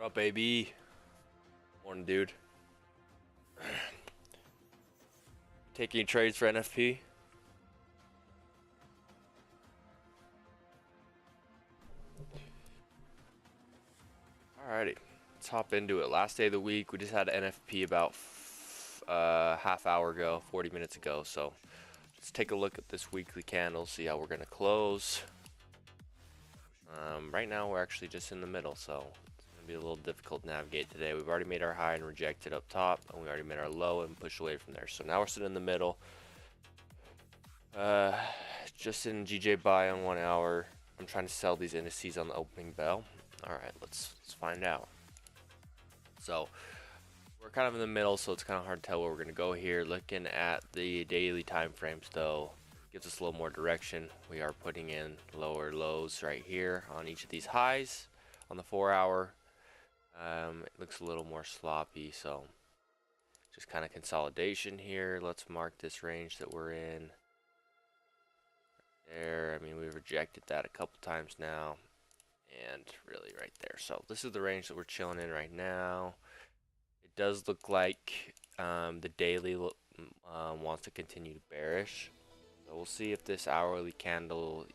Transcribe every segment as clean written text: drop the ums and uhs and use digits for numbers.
What up, baby? Morning, dude. Taking trades for NFP? Alrighty, let's hop into it. Last day of the week, we just had NFP about half hour ago, 40 minutes ago. So let's take a look at this weekly candle, see how we're gonna close. Right now, we're actually just in the middle, so it's gonna be a little difficult to navigate today. We've already made our high and rejected up top, and we already made our low and pushed away from there. So now we're sitting in the middle. Just in GBPJPY on 1 hour. I'm trying to sell these indices on the opening bell. All right, let's find out. So we're kind of in the middle, so it's kind of hard to tell where we're going to go here. Looking at the daily time frames, though, gives us a little more direction. We are putting in lower lows right here on each of these highs. On the 4 hour, it looks a little more sloppy, so just kind of consolidation here. Let's mark this range that we're in. There, I mean, we've rejected that a couple times now, and really right there. So this is the range that we're chilling in right now. It does look like the daily wants to continue bearish. So we'll see if this hourly candle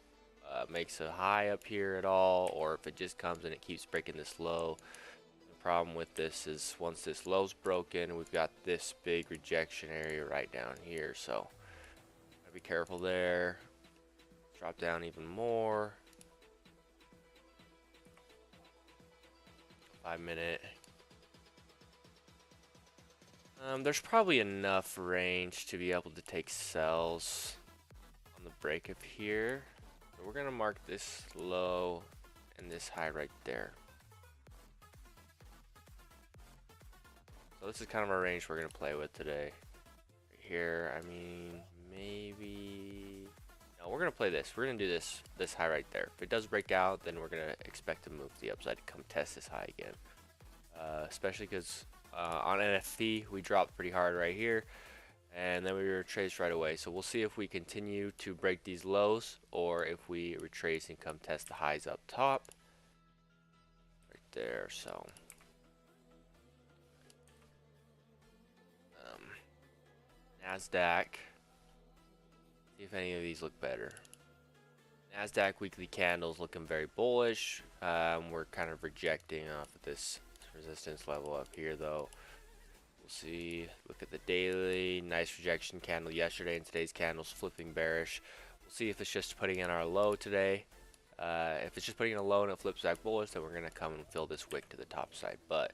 makes a high up here at all, or if it just comes and it keeps breaking this low. The problem with this is once this low's broken, we've got this big rejection area right down here. So gotta be careful there. Drop down even more. 5 minute. There's probably enough range to be able to take sells on the break up here. So we're gonna mark this low and this high right there. So this is kind of our range we're gonna play with today. Right here, I mean, maybe. No, we're gonna play this. We're gonna do this high right there. If it does break out, then we're gonna expect to move to the upside to come test this high again. Especially because on NFP we dropped pretty hard right here, and then we retraced right away. So we'll see if we continue to break these lows, or if we retrace and come test the highs up top. Right there. So NASDAQ. See if any of these look better. NASDAQ weekly candles looking very bullish. We're kind of rejecting off of this resistance level up here, though. We'll see. Look at the daily. Nice rejection candle yesterday, and today's candle's flipping bearish. We'll see if it's just putting in our low today. If it's just putting in a low and it flips back bullish, then we're going to come and fill this wick to the top side. But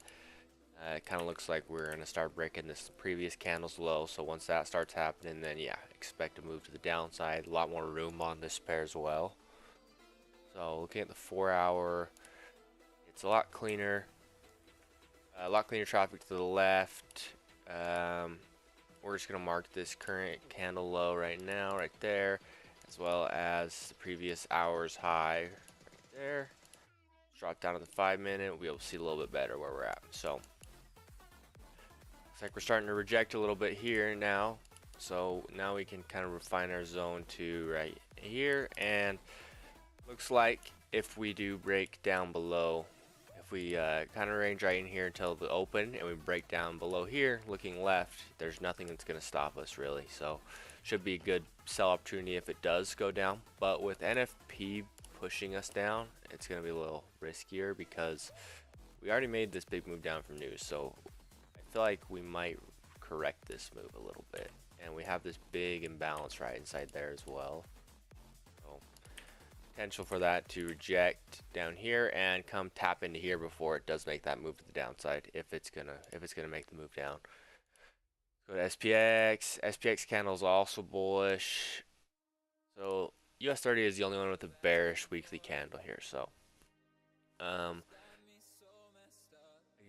it kind of looks like we're going to start breaking this previous candle's low. So once that starts happening, then yeah, expect to move to the downside. A lot more room on this pair as well. So looking at the 4 hour, it's a lot cleaner. A lot cleaner traffic to the left. We're just going to mark this current candle low right now, right there, as well as the previous hour's high right there. Drop down to the 5 minute. We'll be able to see a little bit better where we're at. So looks like we're starting to reject a little bit here now. So now we can kind of refine our zone to right here. And looks like if we do break down below, if we kind of range right in here until the open and we break down below here, looking left, there's nothing that's going to stop us really. So should be a good sell opportunity if it does go down. But with NFP pushing us down, it's going to be a little riskier because we already made this big move down from news. So I feel like we might correct this move a little bit, and we have this big imbalance right inside there as well. So potential for that to reject down here and come tap into here before it does make that move to the downside, if it's gonna make the move down. Go to SPX. SPX candles also bullish. So US30 is the only one with a bearish weekly candle here. So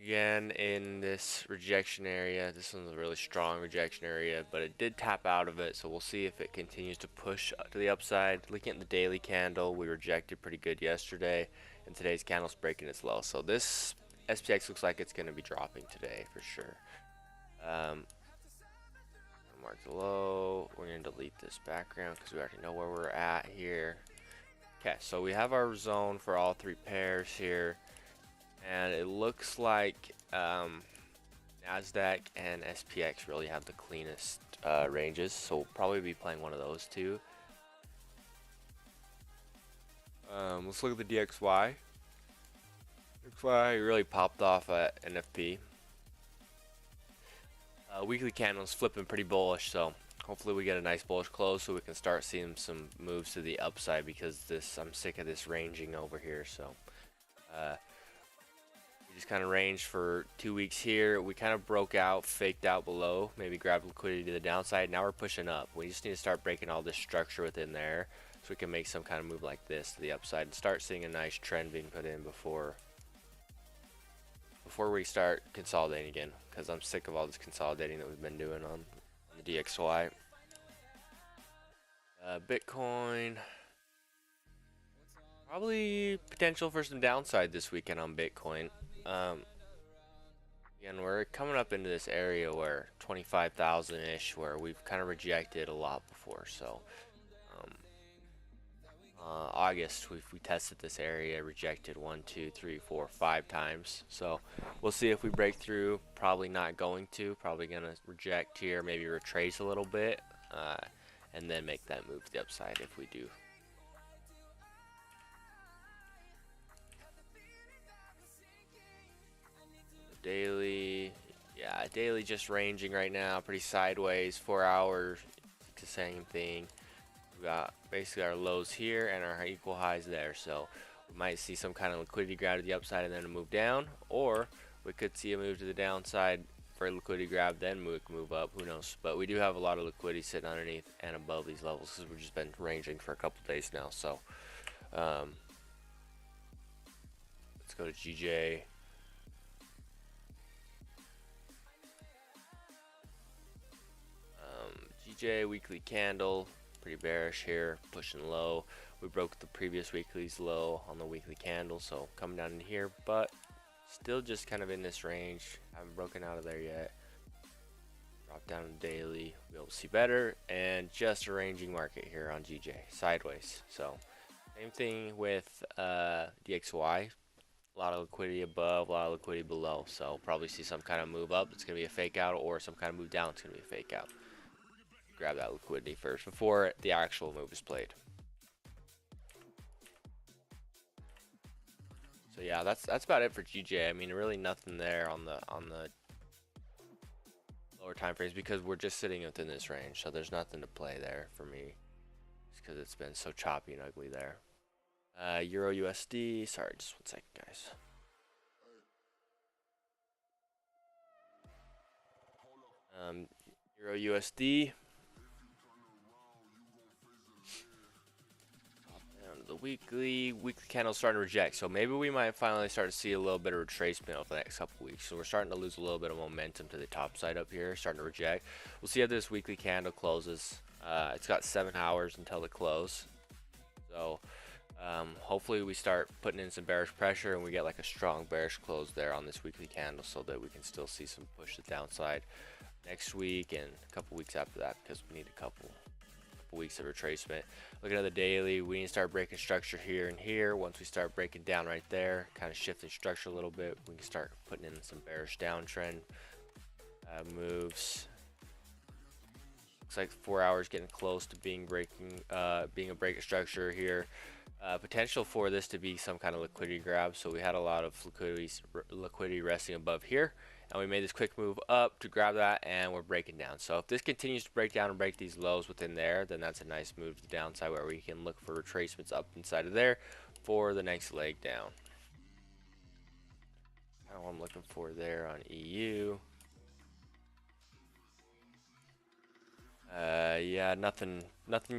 again, in this rejection area, this one's a really strong rejection area, but it did tap out of it. So we'll see if it continues to push to the upside. Looking at the daily candle, we rejected pretty good yesterday, and today's candle's breaking its low. So this SPX looks like it's going to be dropping today for sure. Mark the low. We're going to delete this background because we already know where we're at here. Okay, so we have our zone for all three pairs here. And it looks like NASDAQ and SPX really have the cleanest ranges, so we'll probably be playing one of those two. Let's look at the DXY. DXY really popped off at NFP. Weekly candles flipping pretty bullish, so hopefully we get a nice bullish close so we can start seeing some moves to the upside, because I'm sick of this ranging over here. So we just kind of ranged for 2 weeks here. We kind of broke out, faked out below, maybe grabbed liquidity to the downside. Now we're pushing up. We just need to start breaking all this structure within there so we can make some kind of move like this to the upside and start seeing a nice trend being put in before we start consolidating again, because I'm sick of all this consolidating that we've been doing on the DXY. Bitcoin, probably potential for some downside this weekend on Bitcoin. Again, we're coming up into this area where 25,000-ish, where we've kind of rejected a lot before. So August, we tested this area, rejected 1, 2, 3, 4, 5 times. So we'll see if we break through. Probably not going to. Probably gonna reject here, maybe retrace a little bit, and then make that move to the upside if we do. Daily, yeah, daily just ranging right now, pretty sideways. 4 hours, the same thing. We got basically our lows here and our equal highs there, so we might see some kind of liquidity grab to the upside and then a move down, or we could see a move to the downside for a liquidity grab, then move up. Who knows? But we do have a lot of liquidity sitting underneath and above these levels because we've just been ranging for a couple days now. So let's go to GJ. GJ weekly candle, pretty bearish here, pushing low. We broke the previous weekly's low on the weekly candle, so coming down in here, but still just kind of in this range. Haven't broken out of there yet. Drop down to daily, we'll see better, and just a ranging market here on GJ, sideways. So same thing with DXY. A lot of liquidity above, a lot of liquidity below. So probably see some kind of move up. It's gonna be a fake out, or some kind of move down. It's gonna be a fake out. Grab that liquidity first before the actual move is played. So yeah, that's about it for GJ. I mean, really nothing there on the lower time frames, because we're just sitting within this range. So there's nothing to play there for me, just because it's been so choppy and ugly there. EURUSD. Sorry, just 1 second, guys. EURUSD. The weekly candle's starting to reject, so maybe we might finally start to see a little bit of retracement over the next couple weeks. So we're starting to lose a little bit of momentum to the top side up here, starting to reject. We'll see how this weekly candle closes. It's got 7 hours until the close, so hopefully we start putting in some bearish pressure and we get like a strong bearish close there on this weekly candle, so that we can still see some push to the downside next week and a couple weeks after that, because we need a couple weeks of retracement. Looking at the daily, we need to start breaking structure here and here. Once we start breaking down right there, kind of shifting structure a little bit, we can start putting in some bearish downtrend moves. Looks like 4 hours getting close to being a break of structure here. Potential for this to be some kind of liquidity grab. So we had a lot of liquidity resting above here, and we made this quick move up to grab that, and we're breaking down. So if this continues to break down and break these lows within there, then that's a nice move to the downside, where we can look for retracements up inside of there for the next leg down. Kind of what I'm looking for there on EU. Yeah, nothing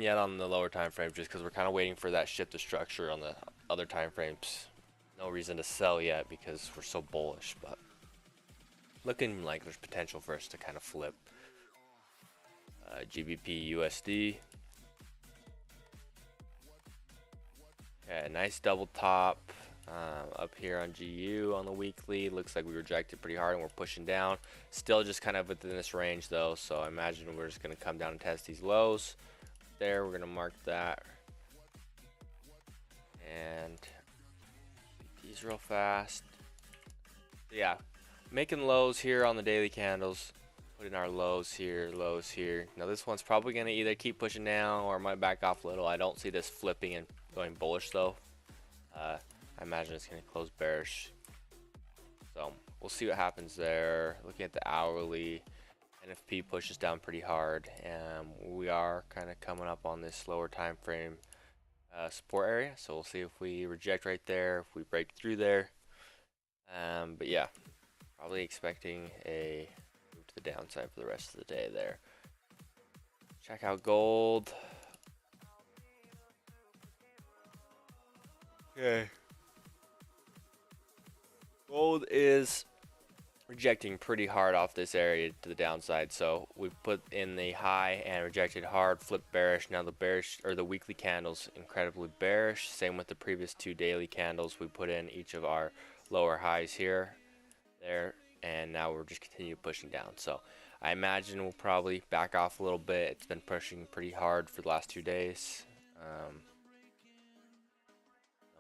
yet on the lower time frame, just because we're kind of waiting for that shift of structure on the other time frames. No reason to sell yet because we're so bullish, but looking like there's potential for us to kind of flip. GBPUSD. Okay, nice double top up here on GU on the weekly. Looks like we rejected pretty hard and we're pushing down. Still just kind of within this range though, so I imagine we're just going to come down and test these lows. There, we're going to mark that. And these real fast. Yeah, making lows here on the daily candles. Put in our lows here, lows here. Now this one's probably going to either keep pushing down or might back off a little. I don't see this flipping and going bullish though. I imagine it's going to close bearish. So we'll see what happens there. Looking at the hourly, NFP pushes down pretty hard, and we are kind of coming up on this lower time frame support area. So we'll see if we reject right there, if we break through there. But yeah, probably expecting a move to the downside for the rest of the day there. Check out gold. Okay. Gold is rejecting pretty hard off this area to the downside, so we put in the high and rejected hard, flipped bearish. Now the bearish or the weekly candles incredibly bearish. Same with the previous two daily candles. We put in each of our lower highs here, there, and now we're just continue pushing down. So I imagine we'll probably back off a little bit. It's been pushing pretty hard for the last 2 days.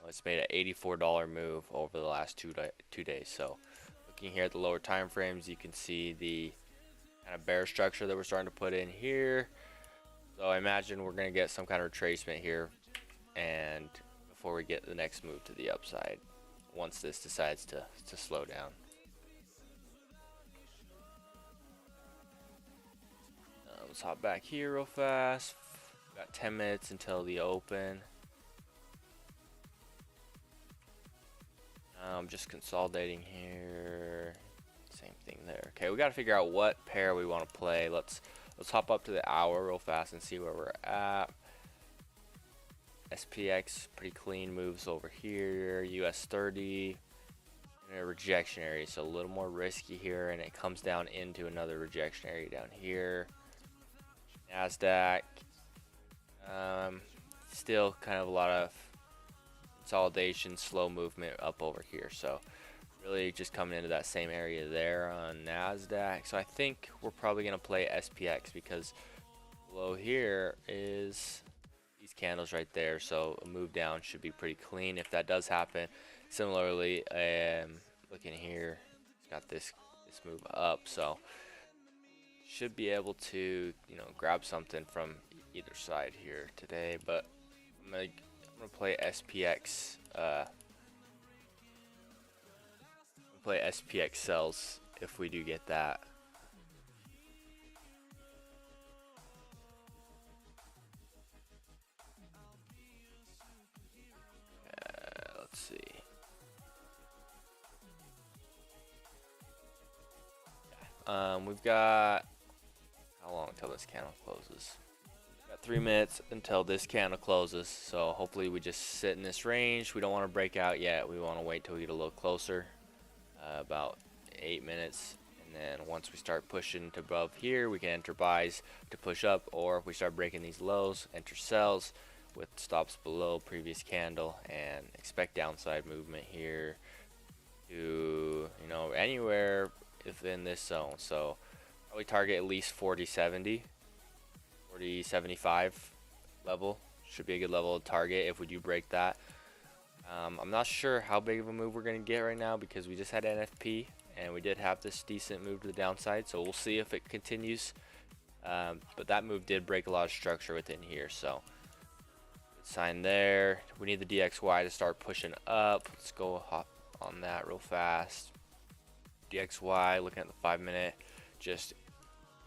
It's made an $84 move over the last two days. So looking here at the lower time frames, you can see the kind of bear structure that we're starting to put in here. So I imagine we're going to get some kind of retracement here, and before we get the next move to the upside, once this decides to slow down. Let's hop back here real fast. We've got 10 minutes until the open. I'm just consolidating here. Same thing there. Okay, we got to figure out what pair we want to play. Let's hop up to the hour real fast and see where we're at. SPX pretty clean moves over here. US30 in a rejection area, so a little more risky here, and it comes down into another rejection area down here. NASDAQ still kind of a lot of consolidation, slow movement up over here, so really just coming into that same area there on NASDAQ. So I think we're probably going to play SPX because below here is these candles right there, so a move down should be pretty clean if that does happen. Similarly, looking here, it's got this move up, so should be able to, you know, grab something from either side here today. But I'm gonna play SPX. Play SPX sells if we do get that. Let's see. We've got how long until this candle closes? We've got 3 minutes until this candle closes, so hopefully we just sit in this range. We don't want to break out yet. We want to wait till we get a little closer, about 8 minutes, and then once we start pushing to above here, we can enter buys to push up, or if we start breaking these lows, enter sells with stops below previous candle, and expect downside movement here to, you know, anywhere within this zone. So probably target at least 40.70, 40.75 level should be a good level to target if we do break that. I'm not sure how big of a move we're going to get right now because we just had NFP and we did have this decent move to the downside, so we'll see if it continues. But that move did break a lot of structure within here, so good sign there. We need the DXY to start pushing up. Let's go hop on that real fast. DXY, looking at the 5 minute, just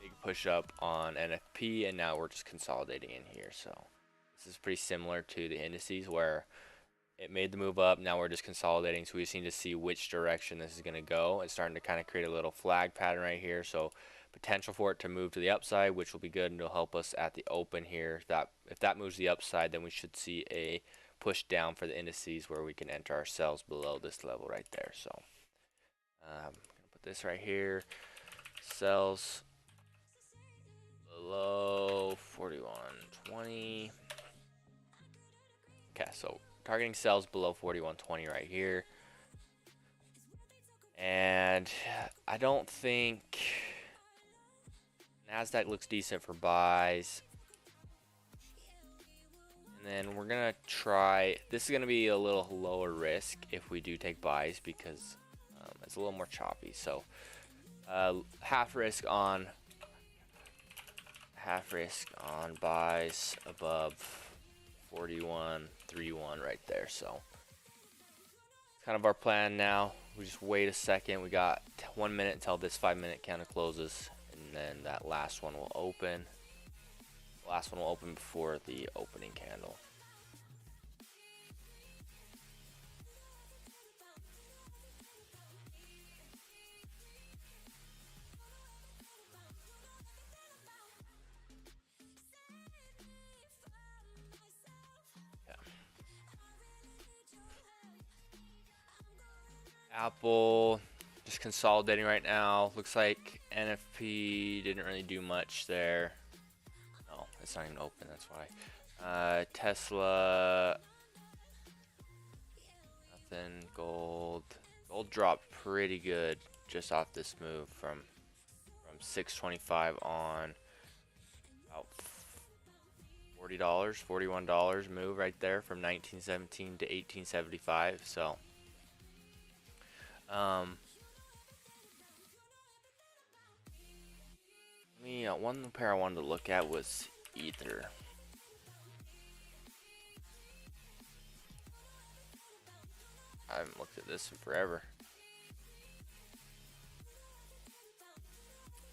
big push up on NFP, and now we're just consolidating in here. So this is pretty similar to the indices where it made the move up, now we're just consolidating, so we just need to see which direction this is going to go. It's starting to kind of create a little flag pattern right here, so potential for it to move to the upside, which will be good and it'll help us at the open here. If that moves to the upside, then we should see a push down for the indices where we can enter our sells below this level right there. So I'm going to put this right here, sells below 41.20. Okay, so targeting sells below 41.20 right here. And I don't think NASDAQ looks decent for buys. And then we're going to try, this is going to be a little lower risk if we do take buys because it's a little more choppy. So half risk on buys above 41.31 right there. So kind of our plan now. We just wait a second. We got 1 minute until this 5-minute candle closes, and then that last one will open. The last one will open before the opening candle. Apple just consolidating right now. Looks like NFP didn't really do much there. No, it's not even open, that's why. Tesla, nothing. Gold dropped pretty good just off this move from 625 on. About $40, $41 move right there from 1917 to 1875. So one pair I wanted to look at was Ether. I haven't looked at this in forever.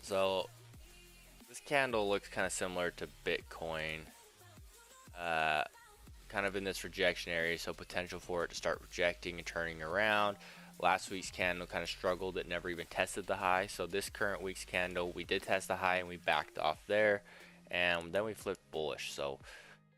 So this candle looks kind of similar to Bitcoin, kind of in this rejection area, so potential for it to start rejecting and turning around. Last week's candle kind of struggled. It never even tested the high. So this current week's candle, we did test the high and we backed off there, and then we flipped bullish. So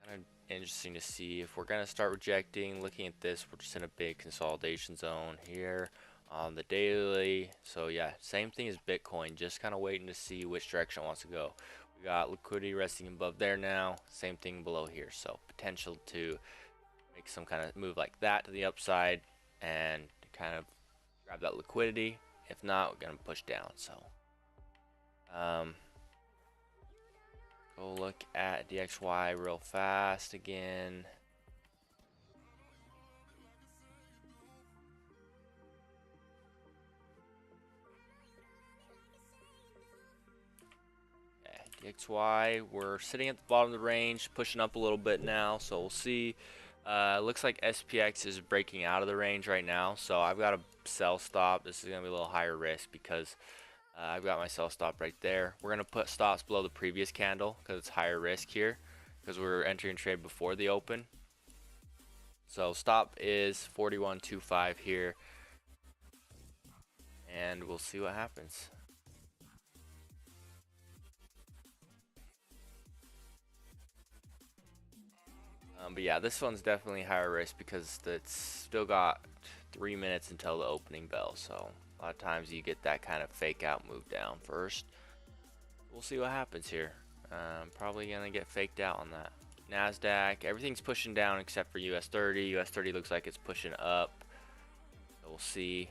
kind of interesting to see if we're going to start rejecting. Looking at this, we're just in a big consolidation zone here on the daily. So yeah, same thing as Bitcoin, just kind of waiting to see which direction it wants to go. We got liquidity resting above there now, same thing below here. So potential to make some kind of move like that to the upside and kind of grab that liquidity. If not, we're gonna push down. So go look at DXY real fast again. Okay, DXY, we're sitting at the bottom of the range, pushing up a little bit now, so we'll see. Looks like SPX is breaking out of the range right now, so I've got a sell stop. This is going to be a little higher risk because I've got my sell stop right there. We're going to put stops below the previous candle because it's higher risk here because we're entering trade before the open. So stop is 41.25 here, and we'll see what happens. But yeah, this one's definitely higher risk because it's still got 3 minutes until the opening bell. So a lot of times you get that kind of fake out move down first. We'll see what happens here. Probably gonna get faked out on that. NASDAQ, everything's pushing down except for US30. US30 looks like it's pushing up. So we'll see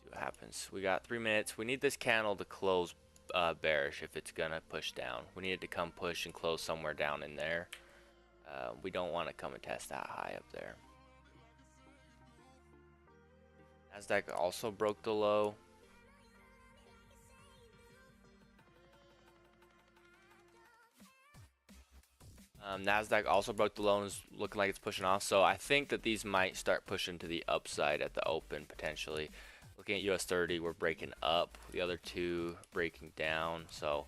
what happens. We got 3 minutes. We need this candle to close bearish if it's gonna push down. We need it to come push and close somewhere down in there. We don't want to come and test that high up there. NASDAQ also broke the low. NASDAQ also broke the low and is looking like it's pushing off. So I think that these might start pushing to the upside at the open potentially. Looking at US30, we're breaking up. The other two breaking down. So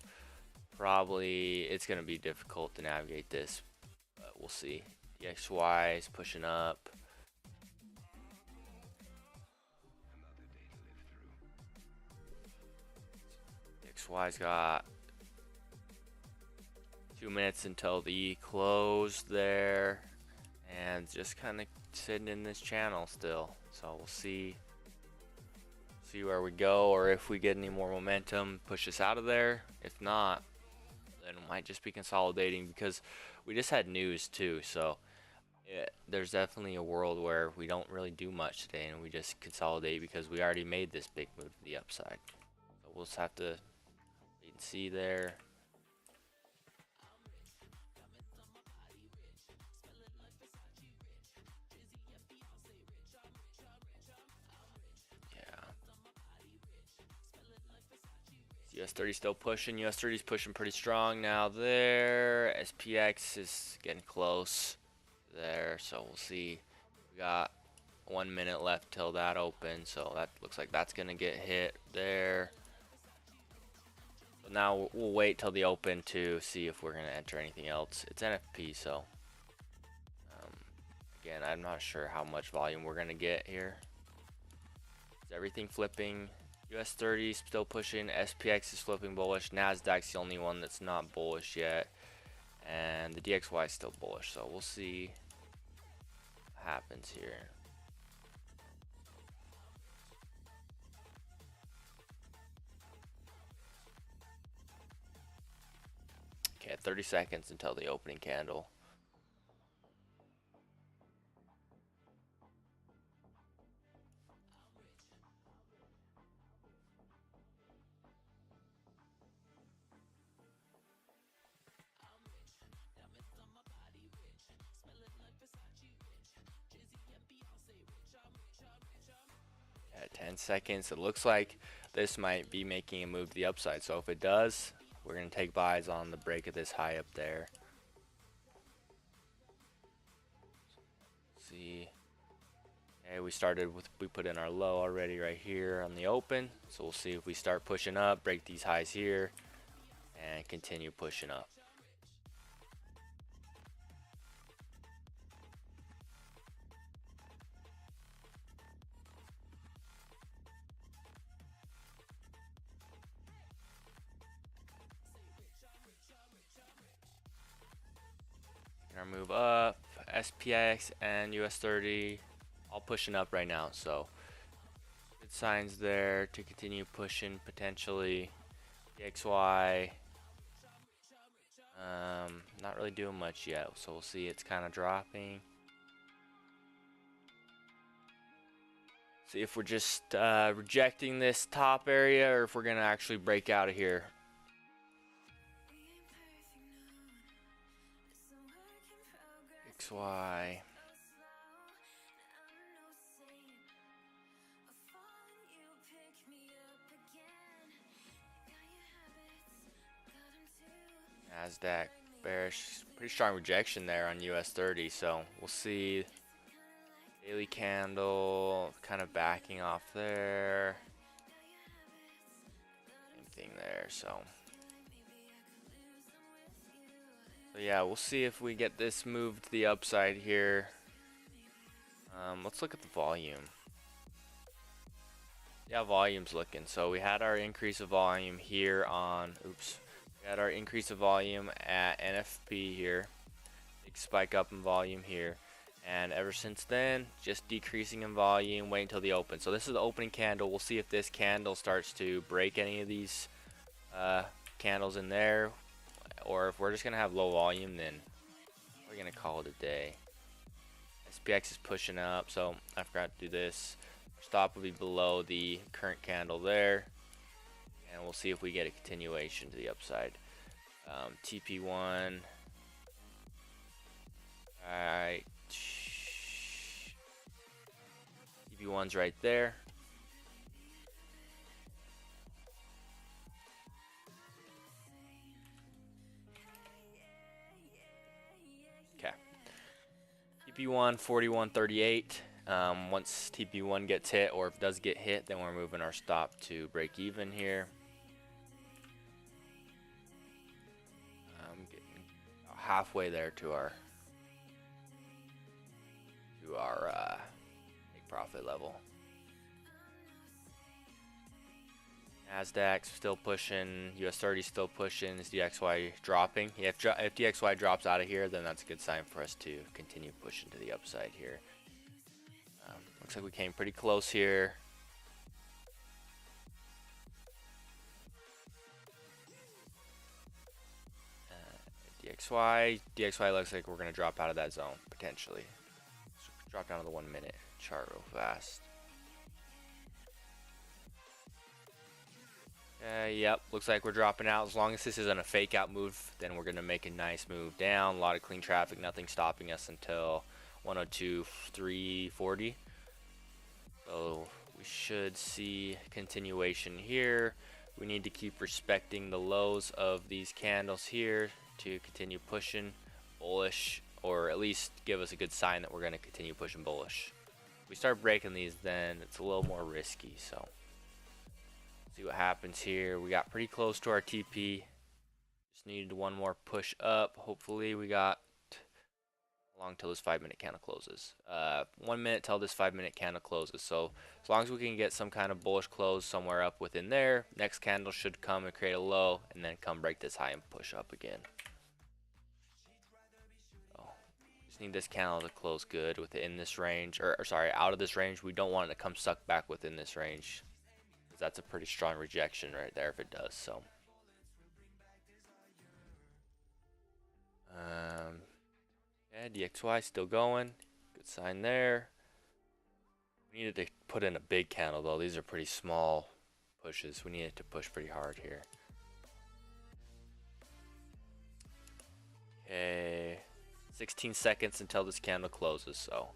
probably it's going to be difficult to navigate this. But we'll see. DXY is pushing up. DXY's got 2 minutes until the close there. And just kind of sitting in this channel still. So we'll see where we go, or if we get any more momentum, push us out of there. If not, then it might just be consolidating because we just had news too. So there's definitely a world where we don't really do much today and we just consolidate because we already made this big move to the upside. So we'll just have to wait and see there. US30 still pushing. US30 is pushing pretty strong now there. SPX is getting close there, so we'll see. We got 1 minute left till that opens, so that looks like that's gonna get hit there. So now we'll wait till the open to see if we're gonna enter anything else. It's NFP, so again, I'm not sure how much volume we're gonna get here. Is everything flipping? US30 is still pushing. SPX is flipping bullish. Nasdaq's the only one that's not bullish yet, and the DXY is still bullish. So we'll see what happens here. Okay, 30 seconds until the opening candle. At 10 seconds, it looks like this might be making a move to the upside. So if it does, we're going to take buys on the break of this high up there. See. Okay, we put in our low already right here on the open. So we'll see if we start pushing up, break these highs here, and continue pushing up. Our move up, SPX and US30 all pushing up right now, so good signs there to continue pushing potentially. DXY not really doing much yet, so we'll see. It's kind of dropping. See if we're just rejecting this top area or if we're gonna actually break out of here. XY. Nasdaq bearish, pretty strong rejection there on US30, so we'll see. Daily candle kind of backing off there. Same thing there, so yeah, we'll see if we get this move to the upside here. Let's look at the volume. Yeah, volume's looking. So we had our increase of volume here on, we had our increase of volume at NFP here. Big spike up in volume here. And ever since then, just decreasing in volume, wait until the open. So this is the opening candle. We'll see if this candle starts to break any of these candles in there. Or if we're just going to have low volume, then we're going to call it a day. SPX is pushing up, so I forgot to do this. Stop will be below the current candle there. And we'll see if we get a continuation to the upside. TP1. Alright. TP1's right there. TP1 41.38. Once TP1 gets hit, or if it does get hit, then we're moving our stop to break even here. Getting halfway there to our take profit level. Nasdaq's still pushing, US30 still pushing, is DXY dropping? Yeah, if DXY drops out of here, then that's a good sign for us to continue pushing to the upside here. Looks like we came pretty close here. DXY looks like we're going to drop out of that zone, potentially. So drop down to the 1 minute chart real fast. Yep, looks like we're dropping out. As long as this isn't a fake out move, then we're going to make a nice move down. A lot of clean traffic, nothing stopping us until 102.340. So we should see continuation here. We need to keep respecting the lows of these candles here to continue pushing bullish, or at least give us a good sign that we're going to continue pushing bullish. If we start breaking these, then it's a little more risky. So see what happens here. We got pretty close to our TP. Just needed one more push up. Hopefully we got long till this 5-minute candle closes. 1 minute till this 5-minute candle closes. So as long as we can get some kind of bullish close somewhere up within there, next candle should come and create a low and then come break this high and push up again. So just need this candle to close good within this range, or sorry, out of this range. We don't want it to come suck back within this range, because that's a pretty strong rejection right there if it does. So yeah, DXY still going. Good sign there. We needed to put in a big candle though. These are pretty small pushes. We needed to push pretty hard here. Okay, 16 seconds until this candle closes. So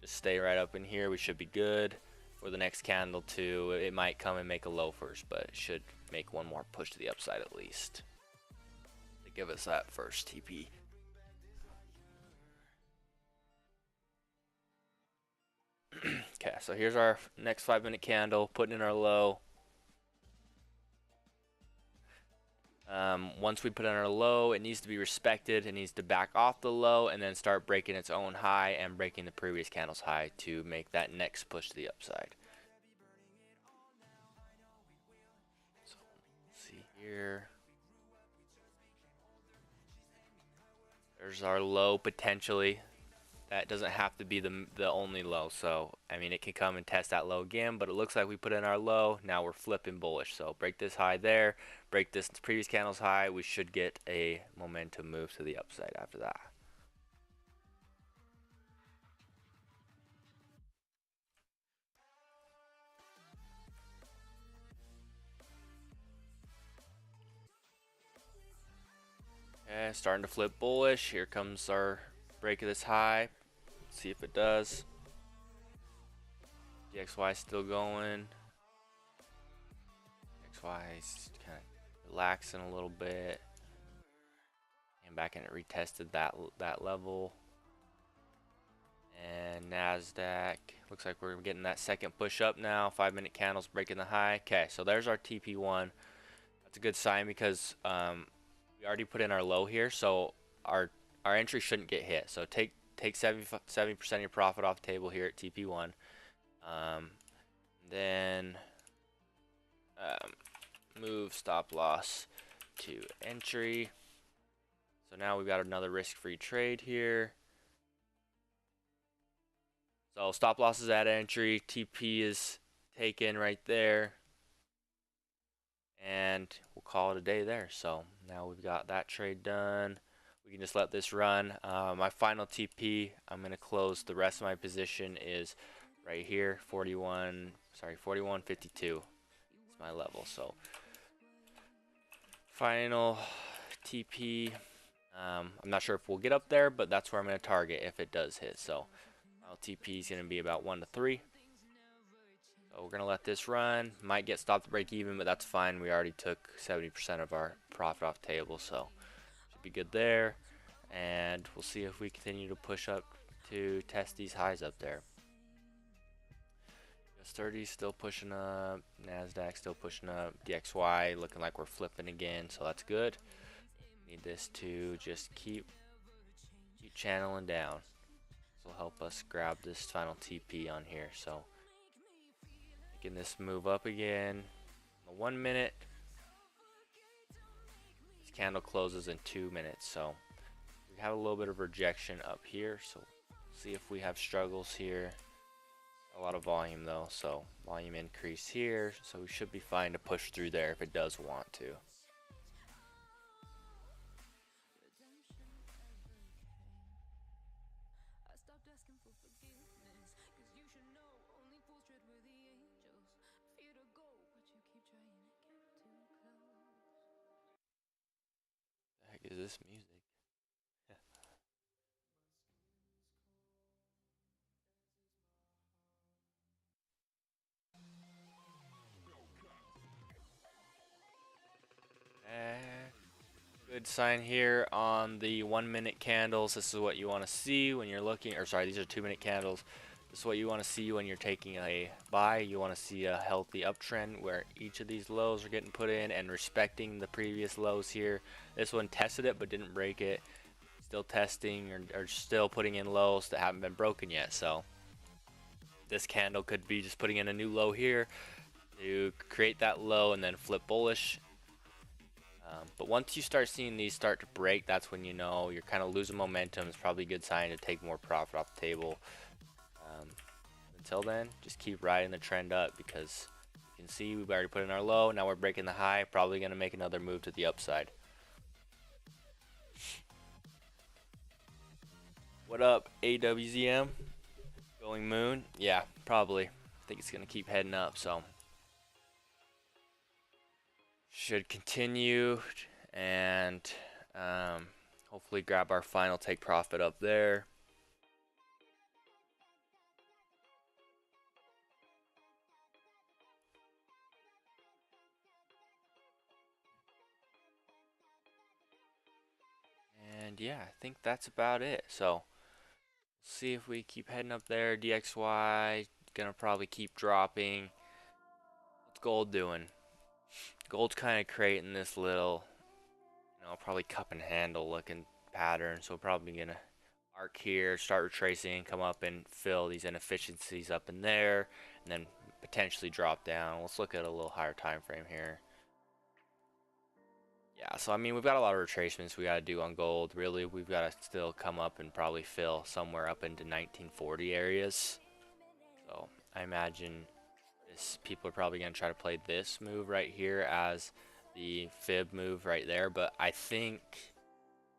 just stay right up in here. We should be good for the next candle too. It might come and make a low first, but it should make one more push to the upside at least to give us that first TP. Okay, so here's our next 5-minute candle, putting in our low. Once we put in our low, it needs to be respected. It needs to back off the low and then start breaking its own high and breaking the previous candle's high to make that next push to the upside. So let's see here. There's our low potentially. That doesn't have to be the only low. So I mean, it can come and test that low again, but it looks like we put in our low. Now we're flipping bullish. So break this high there, break this previous candle's high. We should get a momentum move to the upside after that. Okay, starting to flip bullish. Here comes our break of this high. Let's see if it does. DXY still going. DXY is kind of relaxing a little bit. Came back and it retested that level. And NASDAQ looks like we're getting that second push up now. 5-minute candles breaking the high. Okay, so there's our TP1. That's a good sign because we already put in our low here, so our entry shouldn't get hit. So take 70% of your profit off the table here at TP1. Then move stop loss to entry. So now we've got another risk-free trade here. So stop loss is at entry, TP is taken right there, and we'll call it a day there. So now we've got that trade done. We can just let this run. My final TP, I'm going to close the rest of my position is right here, 41.52 is my level. So final TP, I'm not sure if we'll get up there, but that's where I'm going to target if it does hit. So final TP is going to be about 1 to 3. So we're going to let this run. Might get stopped to break even, but that's fine. We already took 70% of our profit off the table, so should be good there. And we'll see if we continue to push up to test these highs up there. US30 still pushing up, NASDAQ still pushing up, DXY looking like we're flipping again, so that's good. Need this to just keep channeling down. This will help us grab this final TP on here. So making this move up again. The 1 minute. This candle closes in 2 minutes, so we have a little bit of rejection up here. So see if we have struggles here. A lot of volume though, so volume increase here, so we should be fine to push through there if it does want to. The heck is this music? Good sign here on the 1 minute candles. This is what you want to see when you're looking, or sorry, these are 2 minute candles. This is what you want to see when you're taking a buy. You want to see a healthy uptrend where each of these lows are getting put in and respecting the previous lows here. This one tested it but didn't break it. Still testing or still putting in lows that haven't been broken yet. So this candle could be just putting in a new low here to create that low and then flip bullish. But once you start seeing these start to break, that's when you know you're kind of losing momentum. It's probably a good sign to take more profit off the table. Until then, just keep riding the trend up, because you can see we've already put in our low. Now we're breaking the high, probably going to make another move to the upside. What up, AWZM? Going moon? Yeah, probably. I think it's going to keep heading up, so should continue and hopefully grab our final take profit up there. And yeah, I think that's about it. So see if we keep heading up there. DXY gonna probably keep dropping. What's gold doing? Gold's kind of creating this little, probably cup and handle looking pattern. So we're probably gonna arc here, start retracing, come up and fill these inefficiencies up in there, and then potentially drop down. Let's look at a little higher time frame here. Yeah, so I mean, we've got a lot of retracements we got to do on gold. Really, we've got to still come up and probably fill somewhere up into 1940 areas. So I imagine people are probably going to try to play this move right here as the fib move right there. But I think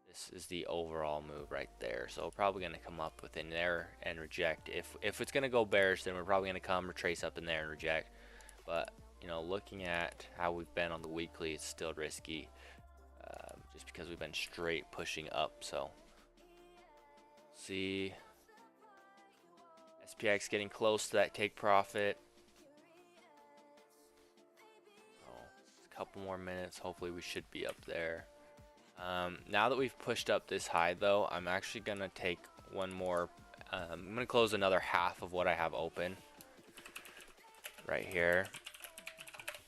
this is the overall move right there. So we're probably going to come up within there and reject. If it's going to go bearish, then we're probably going to come retrace up in there and reject. But, looking at how we've been on the weekly, it's still risky. Just because we've been straight pushing up. So see SPX getting close to that take profit. Oh, a couple more minutes, hopefully we should be up there. Now that we've pushed up this high though, I'm actually gonna take one more. I'm gonna close another half of what I have open right here,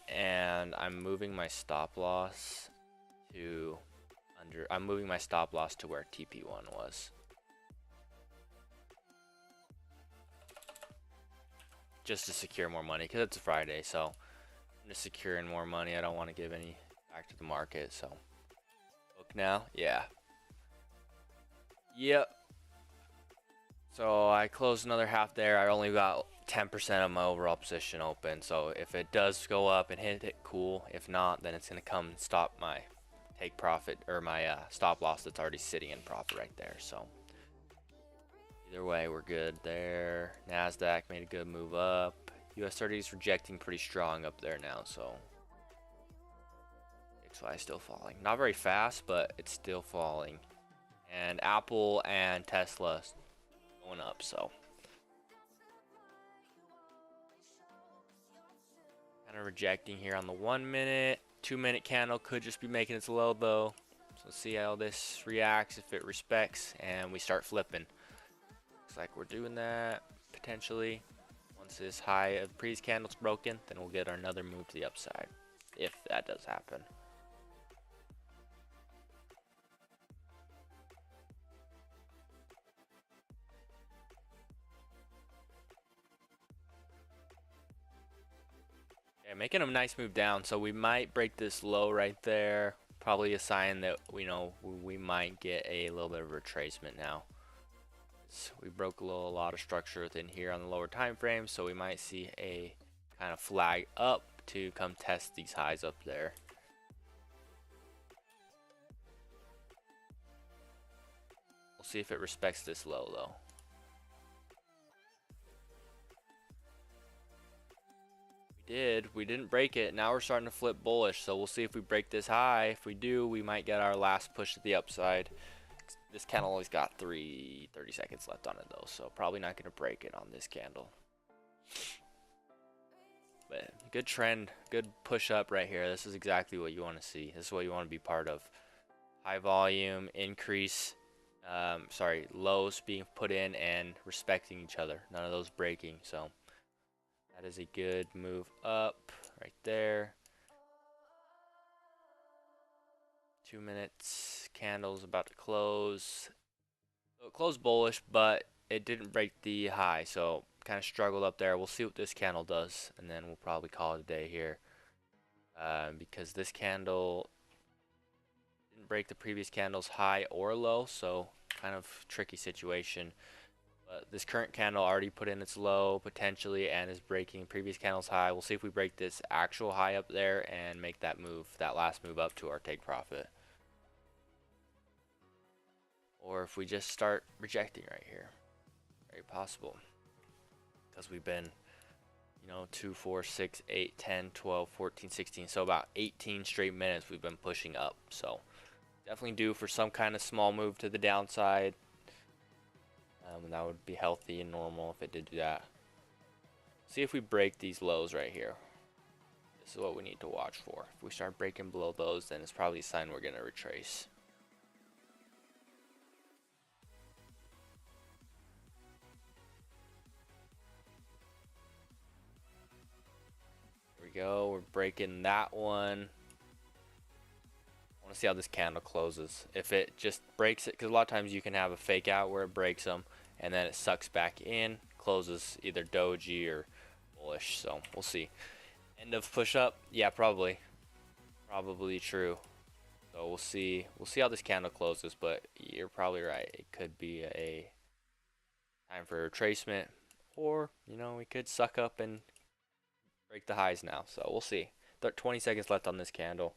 and I'm moving my stop loss to I'm moving my stop loss to where TP1 was. Just to secure more money, because it's a Friday, so I'm just securing more money. I don't want to give any back to the market, so look now. Yeah. Yep. So I closed another half there. I only got 10% of my overall position open, so if it does go up and hit it, cool. If not, then it's going to come and stop my take profit, or my stop loss that's already sitting in profit right there. So either way, we're good there. NASDAQ made a good move up. US30 is rejecting pretty strong up there now, so XY still falling. Not very fast, but it's still falling. And Apple and Tesla going up, so kind of rejecting here on the 1 minute. 2 minute candle could just be making its low though. So let's see how this reacts, if it respects, and we start flipping. Looks like we're doing that potentially. Once this high of the previous candle's broken, then we'll get another move to the upside, if that does happen. Okay, making a nice move down, so we might break this low right there. Probably a sign that we might get a little bit of retracement now. We broke a lot of structure within here on the lower time frame, so we might see a kind of flag up to come test these highs up there. We'll see if it respects this low though. We didn't break it. Now we're starting to flip bullish, so we'll see if we break this high. If we do, we might get our last push to the upside. This candle always got 30 seconds left on it though, so probably not going to break it on this candle. But good trend, good push up right here. This is exactly what you want to see. This is what you want to be part of. high volume increase, lows being put in and respecting each other, none of those breaking. So that is a good move up right there. 2 minutes candle's about to close. So it closed bullish, but it didn't break the high, so kind of struggled up there. We'll see what this candle does, and then we'll probably call it a day here, because this candle didn't break the previous candle's high or low, so kind of tricky situation. But this current candle already put in its low potentially and is breaking previous candle's high. We'll see if we break this actual high up there and make that move, that last move up to our take profit, or if we just start rejecting right here. Very possible, because we've been, you know, 2, 4, 6, 8, 10, 12, 14, 16, so about 18 straight minutes we've been pushing up. So definitely due for some kind of small move to the downside. That would be healthy and normal if it did do that. See if we break these lows right here. This is what we need to watch for. If we start breaking below those, then it's probably a sign we're going to retrace. Here we go. We're breaking that one. I want to see how this candle closes. If it just breaks it, because a lot of times you can have a fake out where it breaks them and then it sucks back in, closes either doji or bullish. So we'll see. End of push up, yeah, probably true. So we'll see how this candle closes, but you're probably right. It could be a time for retracement, or, you know, we could suck up and break the highs now. So we'll see. 20 seconds left on this candle.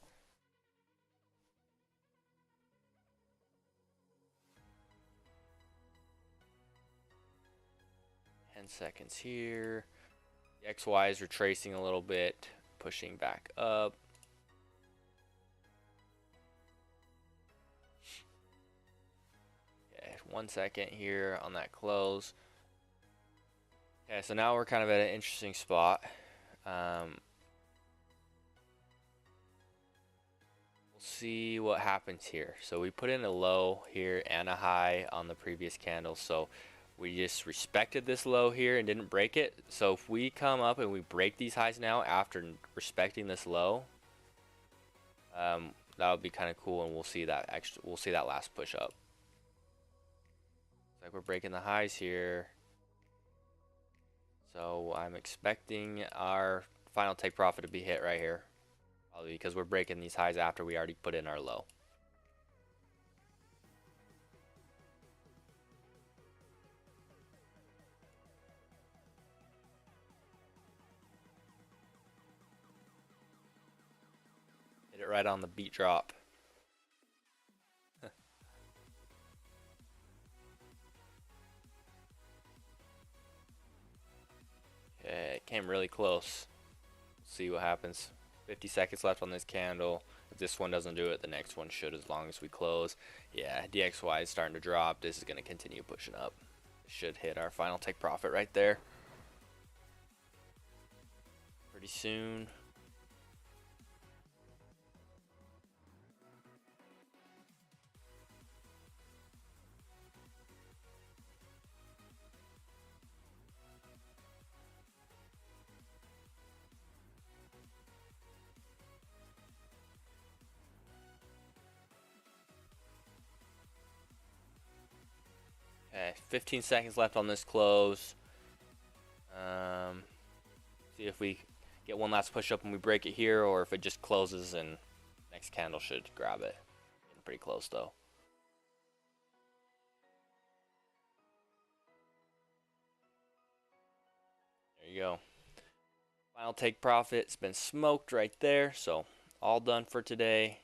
Seconds here. The XY is retracing a little bit, pushing back up. Okay, 1 second here on that close. Okay, so now we're kind of at an interesting spot. We'll see what happens here. So we put in a low here and a high on the previous candle, so we just respected this low here and didn't break it. So if we come up and we break these highs now after respecting this low, that would be kind of cool, and we'll see that last push up. It's like we're breaking the highs here. So I'm expecting our final take profit to be hit right here, probably because we're breaking these highs after we already put in our low. Hit it right on the beat drop. Okay, it came really close. See what happens. 50 seconds left on this candle. If this one doesn't do it, the next one should, as long as we close. Yeah, DXY is starting to drop. This is going to continue pushing up. It should hit our final take profit right there pretty soon. Okay, 15 seconds left on this close. See if we get one last push up and we break it here, or if it just closes and next candle should grab it. Getting pretty close though. There you go. Final take profit. It's been smoked right there. So all done for today,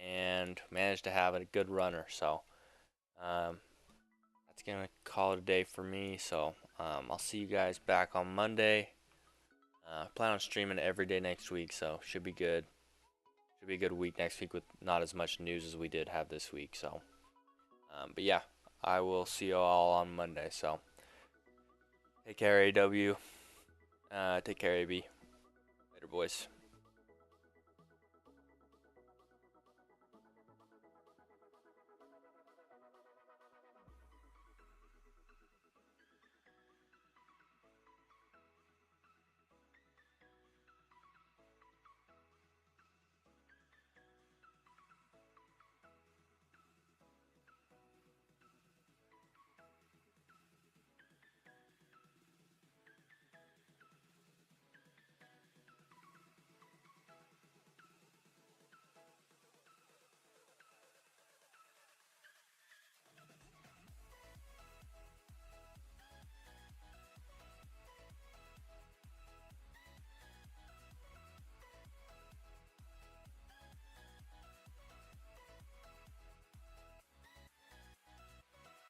and managed to have a good runner. So that's gonna call it a day for me. So I'll see you guys back on Monday. Plan on streaming every day next week, so should be good. Should be a good week next week with not as much news as we did have this week. So but yeah, I will see you all on Monday. So take care, AW. Take care, AB. Later, boys.